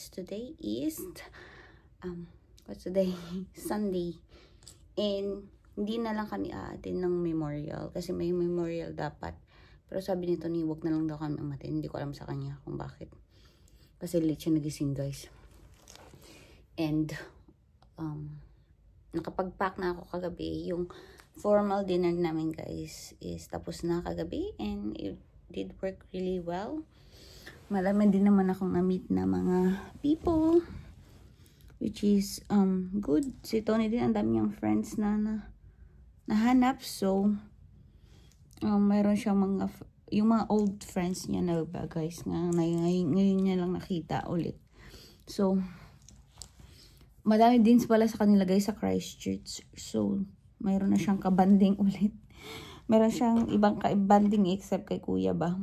guys. Today is what's today? Sunday. And hindi na lang kami aatin ng memorial kasi may memorial dapat. Pero sabi nito ni wag na lang daw kami umatin. Hindi ko alam sa kanya kung bakit. Kasi late siya nagising, guys. And nakapag-pack na ako kagabi. Yung formal dinner namin, guys, is tapos na kagabi and it did work really well. Marami din naman akong na-meet na mga people, which is good. Si Tony din, ang dami niyang friends na nahanap. So mayroon siyang yung mga old friends niya na ba, guys, nga ngayon niya lang nakita ulit. So madami din pala sa kanila, guys, sa Christchurch. So mayroon na siyang kabanding ulit. Meron siyang ibang kabanding except kay Kuya ba.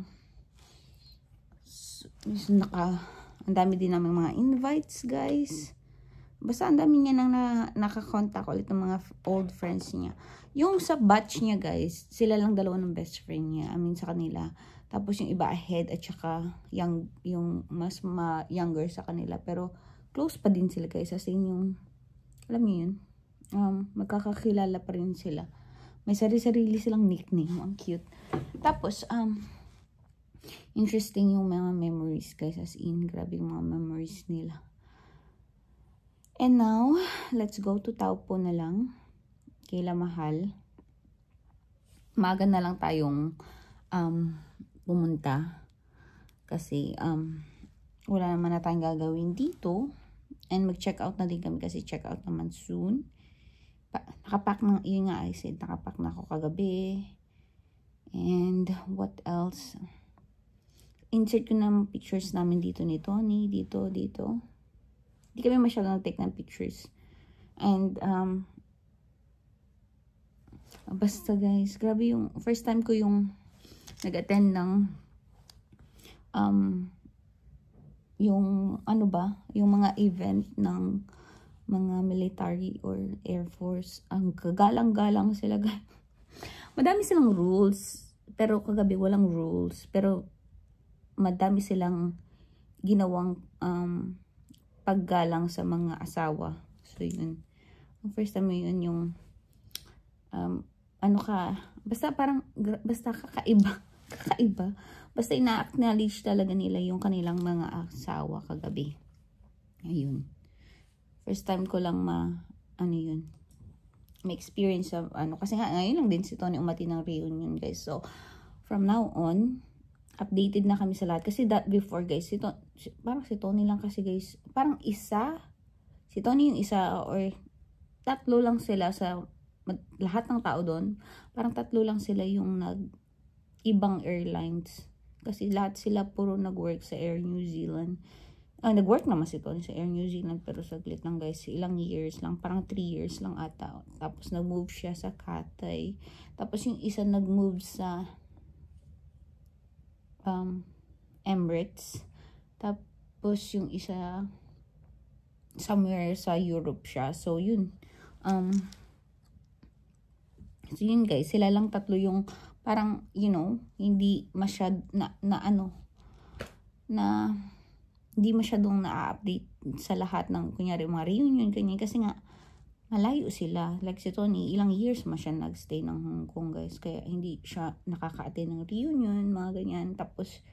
So, ang dami din namin mga invites, guys. Basta ang dami niya nang nakakontak ulit ng mga old friends niya. Yung sa batch niya, guys, sila lang dalawa ng best friend niya. I mean, sa kanila. Tapos yung iba ahead at saka yung mas younger sa kanila. Pero close pa din sila, guys. As in yung, alam niyo yun, magkakakilala pa rin sila. May sarili-sarili silang nickname. Ang cute. Tapos, interesting yung mga memories, guys. As in, grabe yung mga memories nila. And now, let's go to Taupo na lang. Kila Mahal. Maaga na lang tayong pumunta. Kasi, wala naman na tayong gagawin dito. And mag-check out na din kami kasi check out naman soon. Nakapack na, yun nga I said, nakapack na ako kagabi. And what else? Insert ko ng pictures namin dito ni Tony, dito. Hindi kami masyadong nag-take ng pictures. And, basta, guys, grabe yung, first time ko yung nag-attend ng, yung, ano ba, yung mga event ng mga military or air force. Ang kagalang-galang sila, guys. Madami silang rules, pero kagabi walang rules. Pero, madami silang ginawang paggalang sa mga asawa. So, yun. First time yun yung basta parang, basta kakaiba. Basta ina-acknowledge talaga nila yung kanilang mga asawa kagabi. Ayun. First time ko lang may experience of kasi nga ngayon lang din si Tony umati ng reunion, guys. So, from now on, updated na kami sa lahat. Kasi that before, guys, parang si Tony lang kasi, guys. Parang si Tony yung isa or tatlo lang sila sa lahat ng tao doon. Parang tatlo lang sila yung ibang airlines. Kasi lahat sila puro nag-work sa Air New Zealand. Nag-work naman si Tony sa Air New Zealand pero saglit lang, guys. Ilang years lang. Parang 3 years lang ata. Tapos nag-move siya sa Cathay. Tapos yung isa nag-move sa Emirates. Tapos yung isa somewhere sa Europe siya. So yun. So yun, guys, sila lang tatlo yung parang, you know, hindi masyad hindi masyadong na-update sa lahat ng kunyari mga reunion ganyan kasi nga malayo sila. Like si Tony, ilang years siya nagstay ng Hong Kong, guys. Kaya hindi siya nakaka-attend ng reunion, mga ganyan. Tapos,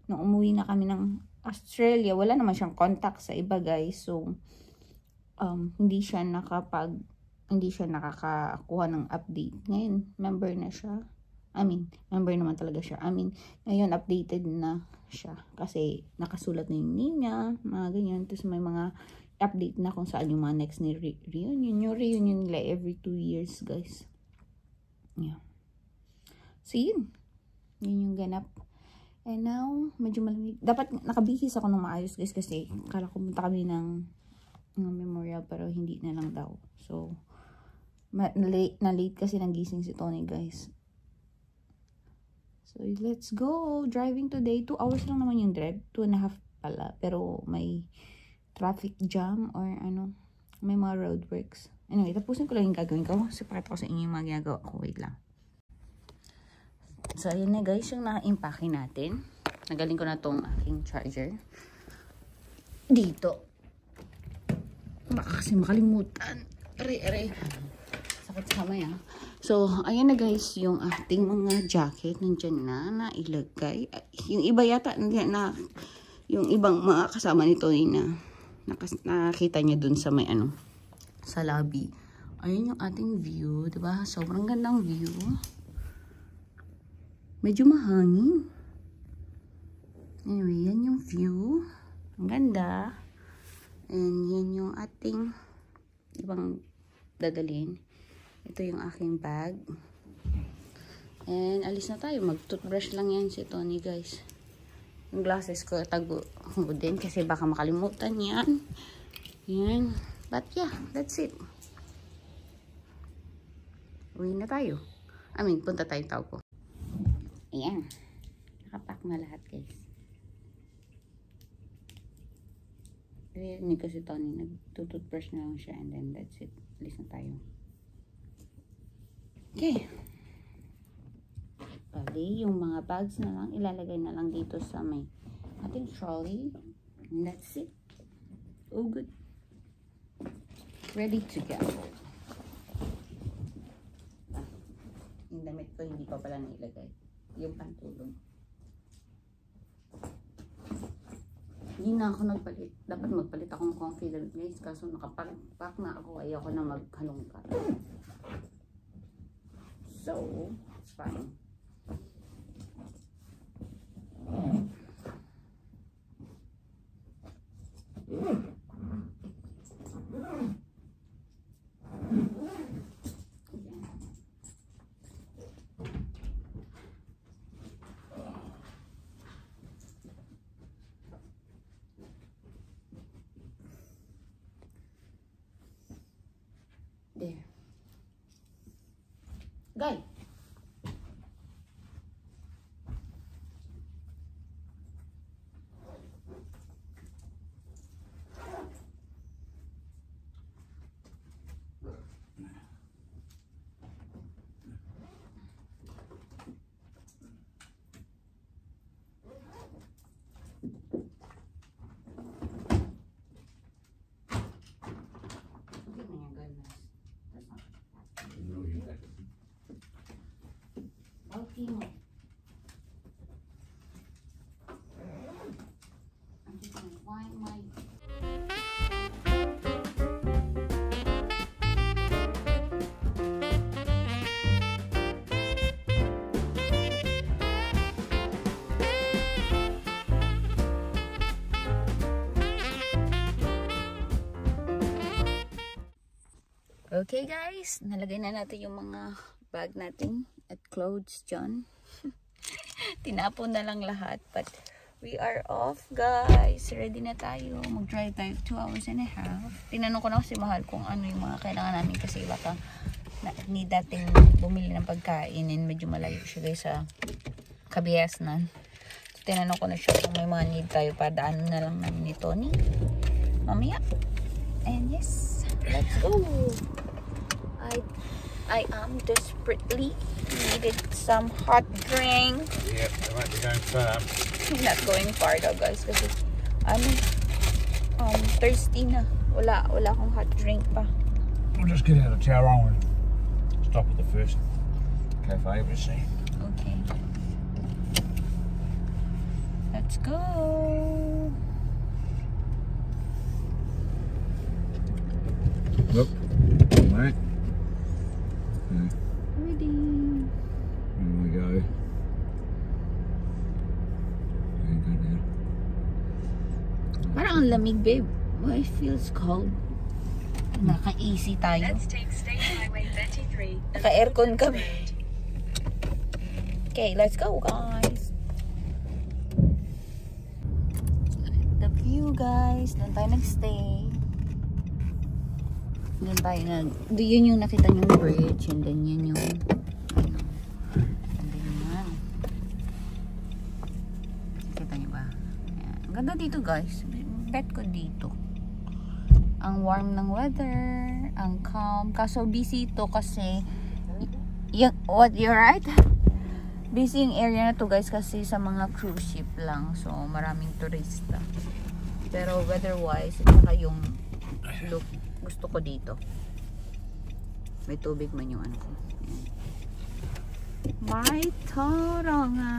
nung umuwi na kami ng Australia, wala naman siyang contact sa iba, guys. So, hindi siya nakakakuha ng update. Ngayon, member na siya. Member naman talaga siya. Ngayon, updated na siya. Kasi, nakasulat na yung name niya, mga ganyan. Tapos, may mga update na kung saan yung mga next ni reunion. Yung reunion nila every 2 years, guys. Yeah. So, yun. Yun yung ganap. And now, medyo malamig. Dapat nakabihis ako ng maayos, guys, kasi kala ko punta kami ng memorial, pero hindi na lang daw. So, na late kasi nagising si Tony, guys. So, let's go. Driving today. 2 hours lang naman yung drive. 2.5 pala. Pero may traffic jam or may mga roadworks. Anyway, tapusin ko lang yung gagawin ko. Kasi pakita ko sa inyo yung mga ginagawa ko. Wait lang. So, ayun na, guys, yung na-impake natin. Nagaling ko na tong aking charger. dito. Baka kasi makalimutan. Aray. Sakit sa kamay ah. So, ayan na guys, yung ating mga jacket nandyan na ilagay. Yung iba yata, yung ibang mga kasama nito na nakita niya dun sa may sa lobby. Ayun yung ating view, diba? Sobrang gandang view. Medyo mahangin. Anyway, yan yung view. Ang ganda. And yan yung ating ibang dadalhin. Ito yung aking bag. And alis na tayo. Mag-toothbrush lang yan si Tony, guys. Yung glasses ko, tago din kasi baka makalimutan yan. Yan. But yeah, that's it. Uwi na tayo. Punta tayo tao ko. Ayan. Nakapack na lahat, guys. Rinig ko si Tony. Nag-toothbrush na lang siya and then that's it. Alis na tayo. Okay. Bali, yung mga bags na lang, ilalagay na lang dito sa may ating trolley. And that's it. Oh, good. Ready to go. Yung damit ko, hindi pa pala nailagay. Yung pantulong. Hindi na ako nagpalit. Dapat magpalit akong comfy damit, guys. Kaso nakapack na ako. Ayaw ko na maghalongkat. So, it's fine. There. Guy. Okay guys, nalagay na natin yung mga bag natin at clothes dyan. Tinapon na lang lahat, but we are off guys. Ready na tayo. Mag-drive tayo 2 hours and a half. Tinanong ko na si Mahal kung ano yung mga kailangan namin kasi baka need natin bumili ng pagkain and medyo malayo siya guys sa Kabiasnan. So, tinanong ko na siya kung may mga need tayo para daanan na lang namin ni Tony mamaya. And yes, let's go. I am desperately needed some hot drink. Yep, I might be going far. Not going far daw guys kasi thirsty na. Wala akong hot drink pa. We'll just get out of town and stop at the first cafe we see. Okay. Let's go. Look, mate. Ready. Here we go. There you go now. Parang ang lamig, babe. Oh, it feels cold. Naka-easy tayo. Let's take State Highway 33. Naka-aircon kami. Okay, let's go, guys. The view, guys. Doon tayo nag-stay. Doon tayo yun yung nakita nyo yung bridge. And then yun yung and then yan. Nakita nyo ba? Ayan. Ang ganda dito, guys. Bet ko dito. Ang warm ng weather. Ang calm. Kaso busy ito kasi what, you're right? Busy yung area na to guys kasi sa mga cruise ship lang. So maraming turista. Pero weather-wise, at saka yung look, gusto ko dito. May tubig man yung ano ko. Ayan. May toro nga.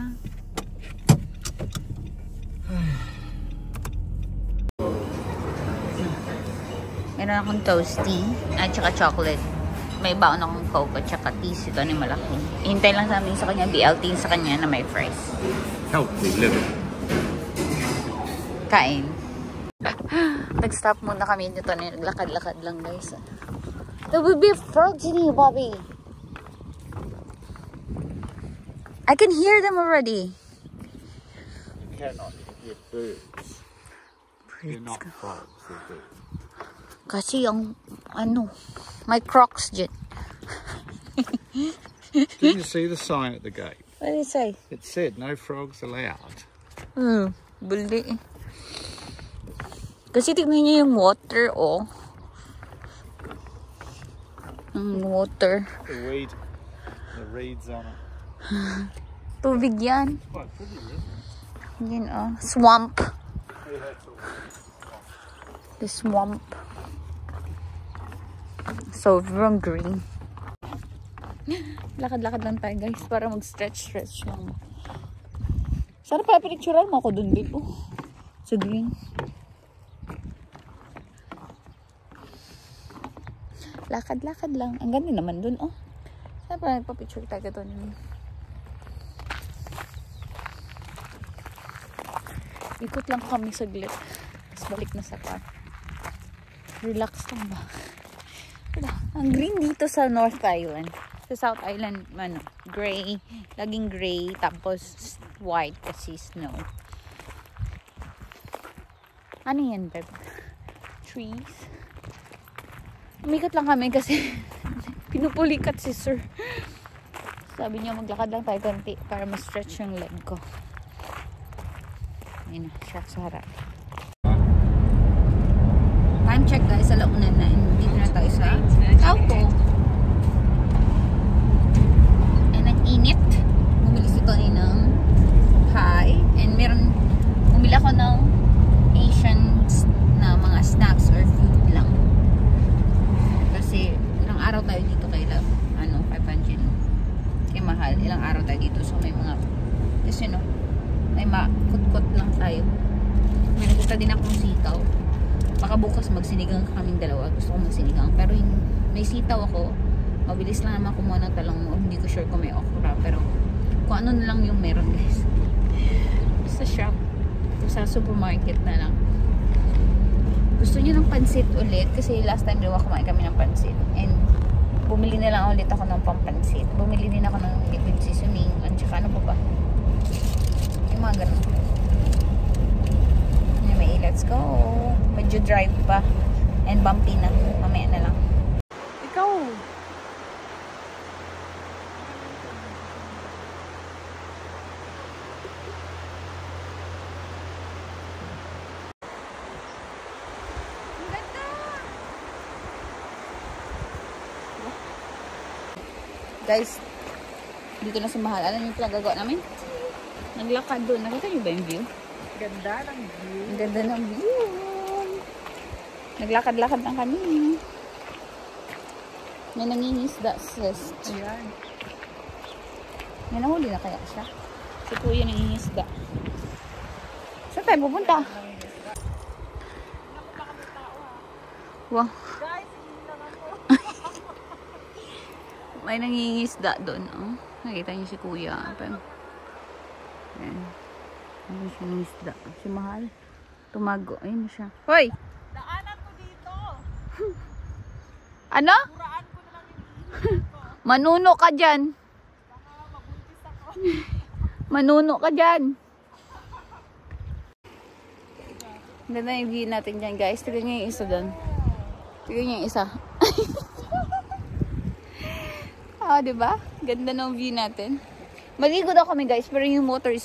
Meron akong toasty at saka chocolate. May baon akong coke at saka teas. Ito na yung malaki. Hintay lang sa amin sa kanya, BLT sa kanya na may fries. Healthy living. Kain. Nag-stop muna kami dito. Naglakad-lakad lang guys. There will be frogs in here, Bobby. I can hear them already. You cannot hear birds. They're not frogs, they're birds. Kasi yung, ano, may crocs dyan. Didn't you see the sign at the gate? What did it say? It said no frogs allowed. Buli. Kasi tignan niyo yung water, oh. Ang water. The reeds on it. Tubig yan. Quite pretty, yeah? Yan, oh. Swamp. The swamp. Sobrang green. Lakad-lakad lang tayo guys para mag-stretch lang. Sana pala pinicturean mo ako dun, babe. Oh, sa green. Lakad-lakad lang. Ang ganda naman dun, oh. Sana pala nagpa-picture tayo dun. Ikot lang kami saglit. Tapos balik na sa park. Relax lang ba? Ang green dito sa North Island. Sa South Island, ano, gray. Laging gray. Tapos white kasi snow. Ano yan, babe? Trees. Umikot lang kami kasi pinupulikat si sir. Sabi niya maglakad lang tayo konti para ma-stretch yung leg ko. Ayun na, siya sa harap. Time check guys, alauna na. Dito na tayo sa Taupo. And ang init. Bumili si Tony ng pie. And bumili ako ng Asian na mga snacks or food lang. Kasi ilang araw tayo dito kay Love. 500. Kaya mahal. Ilang araw tayo dito. So may mga, kasi may makut-kut lang tayo. May nagusta din akong sitaw. Baka bukas magsinigang kaming dalawa. Gusto kong magsinigang. Pero yung may sitaw ako, mabilis lang naman kumuha ng talong mo. Hindi ko sure kung may okra. Pero kung ano na lang yung meron guys. Sa shop. Sa supermarket na lang. Gusto niyo ng pansit ulit. Kasi last time diba kumain kami ng pansit. And bumili na lang ulit ako ng pampansit. Bumili din ako ng liquid seasoning. At saka ano pa ba? Yung mga ganun. Let's go. Medyo drive pa. And bumpy na. Mamaya na lang. Ikaw. Ang ganda. Guys, dito na sa Mahal. Alam niyo yung pinagagawa namin? Naglakad doon. Nakita niyo ba yung view? Ganda ng view. Ang ganda ng view. Naglakad-lakad lang kami. May nangingisda, sis. Ayan. May nahuli na kaya siya? Si Kuya nangingisda. Saan tayo pupunta? Wow. Guys, hindi lang ako. May nangingisda doon. Oh. Nakita niyo si Kuya. Ayan. Ayun siya ng isda. Si Mahal. Tumago. Ayun siya. Hoy! Daanan ko dito. Ano? Kuraan ko na lang yung ko. Manuno ka dyan. Baka mabuntis ako. Manuno ka dyan. Ganda yung view natin dyan guys. Tignan nyo yung isa doon. Tignan nyo yung isa. Diba? Ganda ng view natin. Maligo daw kami guys. Pero yung water is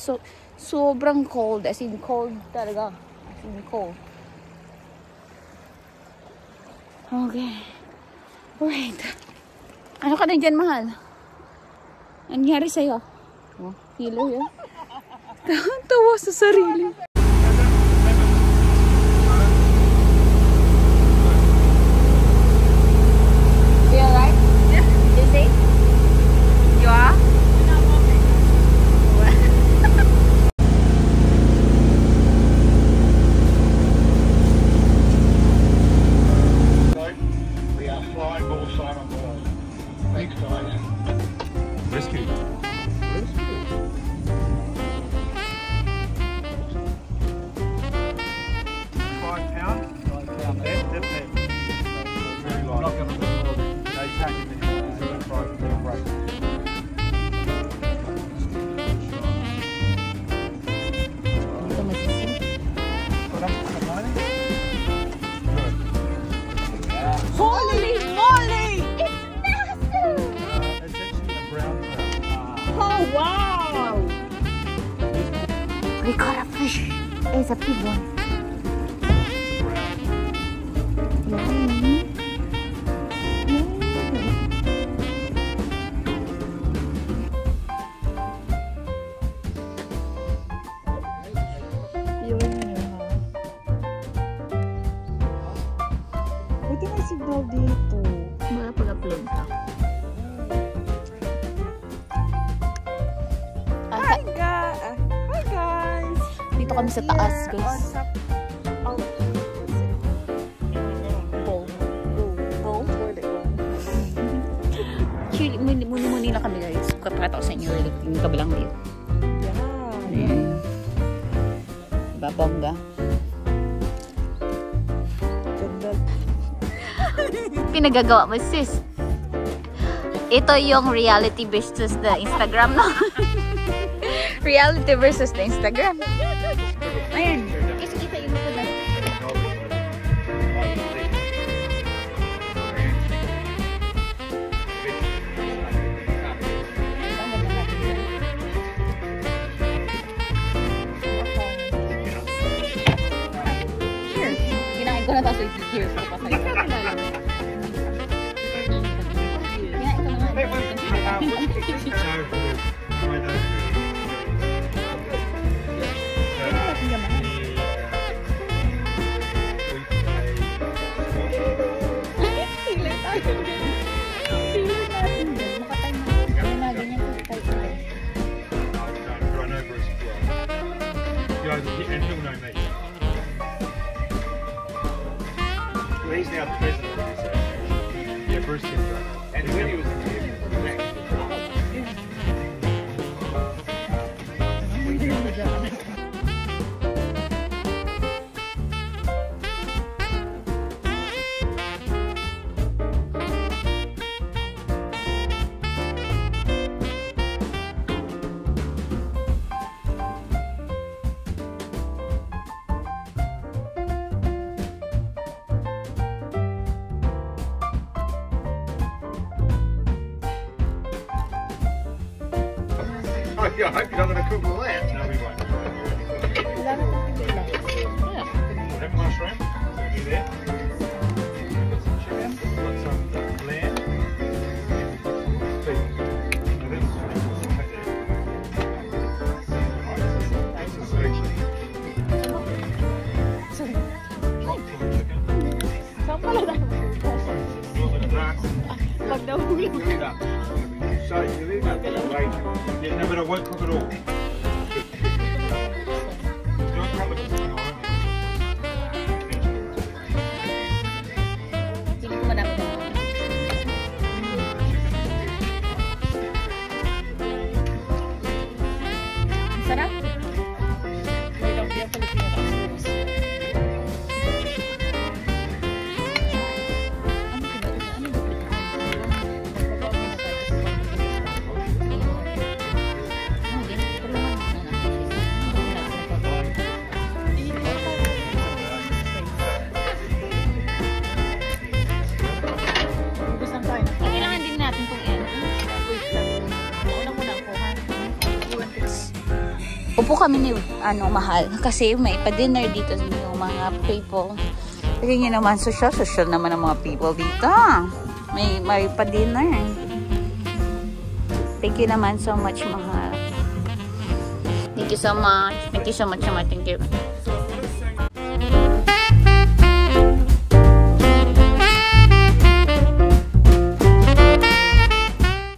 sobrang cold. As in cold talaga. As in cold. Okay. Alright. Ano ka na dyan, Mahal? Ano nangyari sa'yo? Oh, hilo yun. Tawa sa sarili. Dito masisip. Holy moly! It's massive! Oh, wow! We caught a fish. It's a big one. Yummy. Yun yun ha. Buti may signal dito. Mga pag-upload ka. Hi guys! Dito kami sa taas, guys. On top. Oh. Bowl? Where they go? Actually, muni-muni lang kami, guys. Kapakita ko sa inyo yung kabilang view. Yeah. Ayan. Diba, bongga? Ganda. Pinagagawa mo, sis. Ito yung reality versus the Instagram, no? Reality versus the Instagram. Ayan. Kasi kita yung mga lang. Here. Kinain ko na tapos i-cheers ko pa sa'yo. Kinain ko na He's now the president of this area. Yeah, Bruce Kimbrough. And when he was yeah, I hope you're not going to cook all that. No, we won't. Have mushroom. You there? Got some chicken. Got some lamb. Beef. Now this is right there. This is actually chopped full of chicken. Saan pala tayo? Little dark. Pag nahuli. Leave it up. So you leave it up. Right. Yeah, no, but I won't cook it all. Don't cut it all, won't you? Hindi ko madami na. Ang sarap. Kailangan din natin kung yan. Wait lang. Una muna ako, ha? Upo kami ni mahal kasi may pa-dinner dito yung mga people. Tingnan niyo naman, social naman ang mga people dito. May pa-dinner. Thank you naman so much, mahal. Thank you so much. Thank you so much, mahal. Thank you.